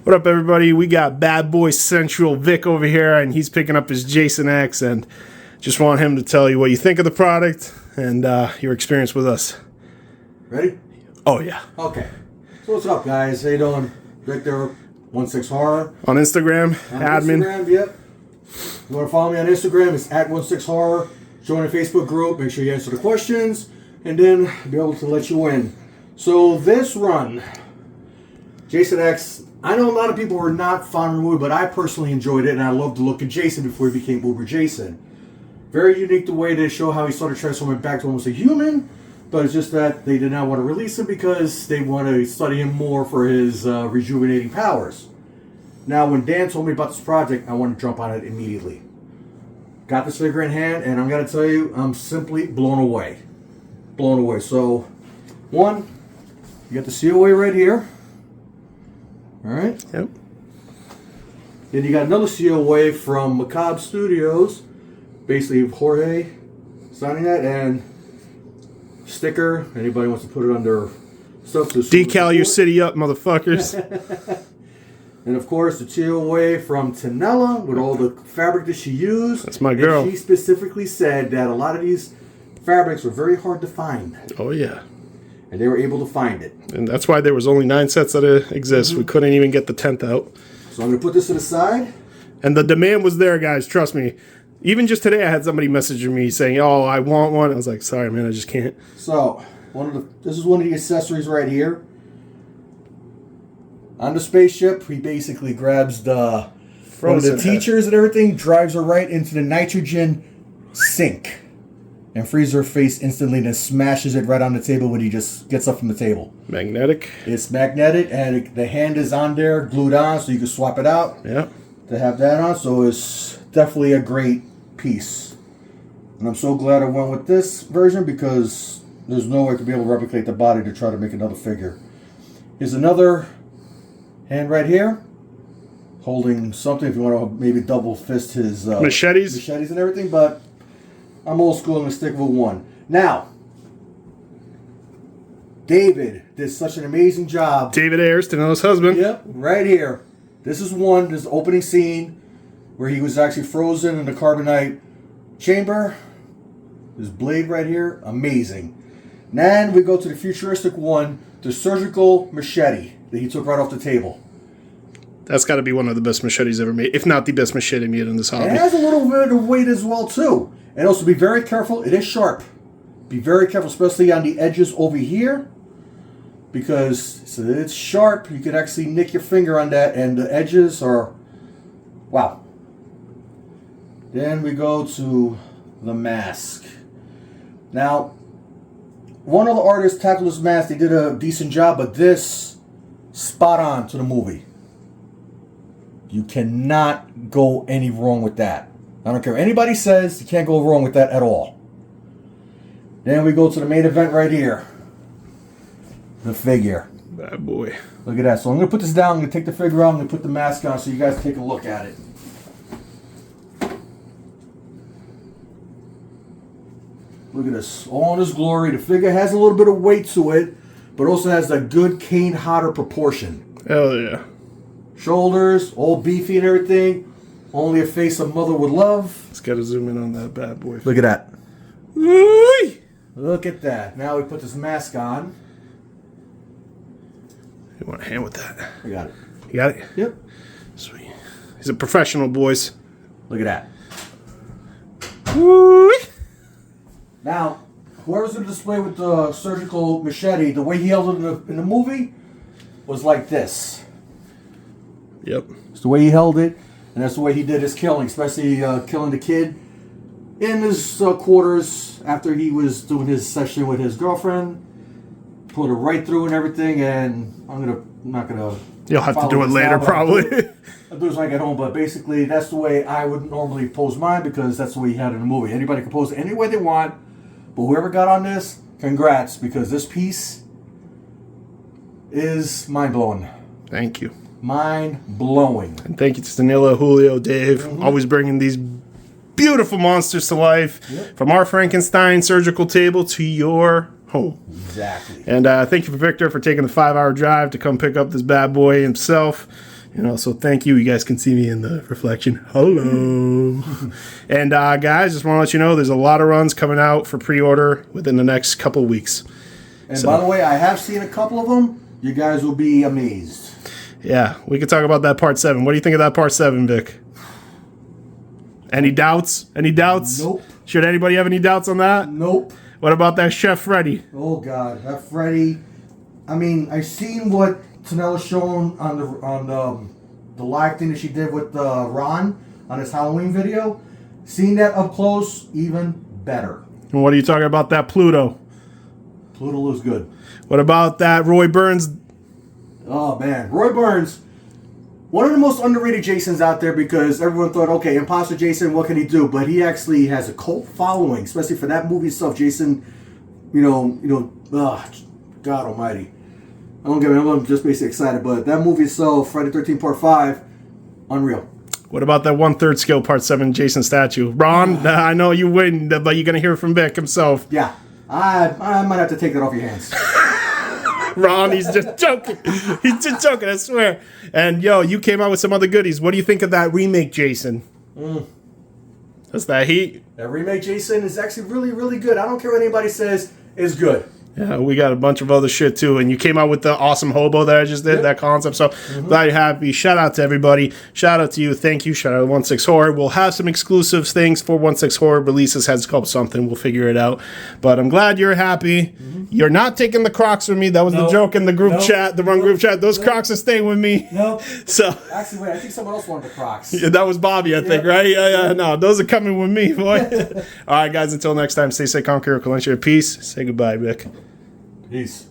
What up, everybody? We got Bad Boy Central Vic over here, and he's picking up his Jason X, and just want him to tell you what you think of the product and your experience with us. Ready? Oh, yeah. Okay. So what's up, guys? How you doing? Victor 16 Horror. On Instagram, admin. Instagram, yep. You want to follow me on Instagram, it's at 16 Horror. Join the Facebook group, make sure you answer the questions, and then I'll be able to let you in. So this run, Jason X, I know a lot of people were not fond of the movie, but I personally enjoyed it, and I loved the look of Jason before he became Uber Jason. Very unique the way they show how he started transforming back to almost a human, but it's just that they did not want to release him because they want to study him more for his rejuvenating powers. Now, when Dan told me about this project, I wanted to jump on it immediately. Got this figure in hand, and I'm going to tell you, I'm simply blown away. Blown away. So, one, you got the COA right here. All right? Yep. Then you got another COA from Macabre Studios. Basically, Jorge signing that, and sticker. Anybody wants to put it on their stuff. Decal your city up, motherfuckers. And of course, the COA from Tanella with all the fabric that she used. That's my girl. And she specifically said that a lot of these fabrics were very hard to find. Oh, yeah. And they were able to find it. And that's why there was only 9 sets that exist. We couldn't even get the 10th out. So I'm going to put this to the side. And the demand was there, guys. Trust me. Even just today, I had somebody messaging me saying, "Oh, I want one." I was like, "Sorry, man, I just can't." So this is one of the accessories right here. On the spaceship, he basically grabs one of the teachers and everything, drives her right into the nitrogen sink, and frees her face instantly, and then smashes it right on the table when he just gets up from the table. Magnetic. It's magnetic, and the hand is on there, glued on, so you can swap it out. Yeah. To have that on, so it's definitely a great piece. And I'm so glad I went with this version because there's no way to be able to replicate the body to try to make another figure. Here's another hand right here, holding something if you want to maybe double fist his machetes and everything, but I'm old school and going to stick with one. Now, David did such an amazing job. David Ayers, Tanella's husband. Yep, right here. This is this opening scene where he was actually frozen in the carbonite chamber. This blade right here, amazing. Then we go to the futuristic one, the surgical machete that he took right off the table. That's got to be one of the best machetes ever made, if not the best machete made in this hobby. And it has a little bit of weight as well, too. And also be very careful, it is sharp. Be very careful, especially on the edges over here. Because it's sharp, you could actually nick your finger on that, and the edges are, wow. Then we go to the mask. Now, one of the artists tackled this mask, they did a decent job, but this, spot on to the movie. You cannot go any wrong with that. I don't care what anybody says, you can't go wrong with that at all. Then we go to the main event right here. The figure. Bad boy. Look at that. So I'm going to put this down. I'm going to take the figure out. I'm going to put the mask on so you guys take a look at it. Look at this. All in its glory. The figure has a little bit of weight to it, but also has a good Kane Hodder proportion. Hell yeah. Shoulders, all beefy and everything. Only a face a mother would love. Let's get a zoom in on that bad boy. Look at that. Woo-wee! Look at that. Now we put this mask on. You want a hand with that? I got it. You got it? Yep. Sweet. He's a professional, boys. Look at that. Woo-wee! Now, whoever's going to display with the surgical machete, the way he held it in the movie was like this. Yep. It's the way he held it, and that's the way he did his killing, especially killing the kid in his quarters after he was doing his session with his girlfriend. Put it right through and everything, and I'm not gonna. You'll have to do it later, probably. I'll do this when I get home, but basically that's the way I would normally pose mine because that's the way he had it in the movie. Anybody can pose it any way they want, but whoever got on this, congrats, because this piece is mind-blowing. Thank you. Mind-blowing. And thank you to Danilo, Julio, Dave, always bringing these beautiful monsters to life. Yep. From our Frankenstein surgical table to your home. Exactly. And thank you for Victor for taking the 5-hour drive to come pick up this bad boy himself. You know, so thank you. You guys can see me in the reflection. Hello. And guys, just want to let you know there's a lot of runs coming out for pre-order within the next couple of weeks. And by the way, I have seen a couple of them. You guys will be amazed. Yeah, we could talk about that part 7. What do you think of that part 7, Vic? Any doubts? Any doubts? Nope. Should anybody have any doubts on that? Nope. What about that Chef Freddy? Oh God, that Freddy. I mean, I've seen what Tanella's shown on the live thing that she did with Ron on his Halloween video. Seeing that up close, even better. And what are you talking about that Pluto? Pluto looks good. What about that Roy Burns? Oh man, Roy Burns, one of the most underrated Jasons out there because everyone thought, okay, Imposter Jason, what can he do? But he actually has a cult following, especially for that movie itself. Jason, God Almighty. I'm just basically excited, but that movie itself, Friday 13th Part 5, unreal. What about that 1/3 scale Part 7 Jason statue? Ron, I know you wouldn't, but you're going to hear from Vic himself. Yeah, I might have to take that off your hands. Ron, he's just joking. He's just joking, I swear. And, yo, you came out with some other goodies. What do you think of that remake Jason? That's that heat. That remake Jason is actually really, really good. I don't care what anybody says, it's good. Yeah, we got a bunch of other shit too. And you came out with the awesome hobo that I just did, that concept. So glad you're happy. Shout out to everybody. Shout out to you. Thank you. Shout out to 16 Horror. We'll have some exclusive things for 16 Horror releases. Has called something. We'll figure it out. But I'm glad you're happy. You're not taking the Crocs from me. That was the joke in the group chat, the wrong group chat. Those Crocs are staying with me. No. So actually, wait, I think someone else wanted the Crocs. Yeah, that was Bobby, I think, right? Yeah. No, those are coming with me, boy. All right, guys. Until next time, stay safe, conquer, Collectibles. Peace. Say goodbye, Vic. Peace.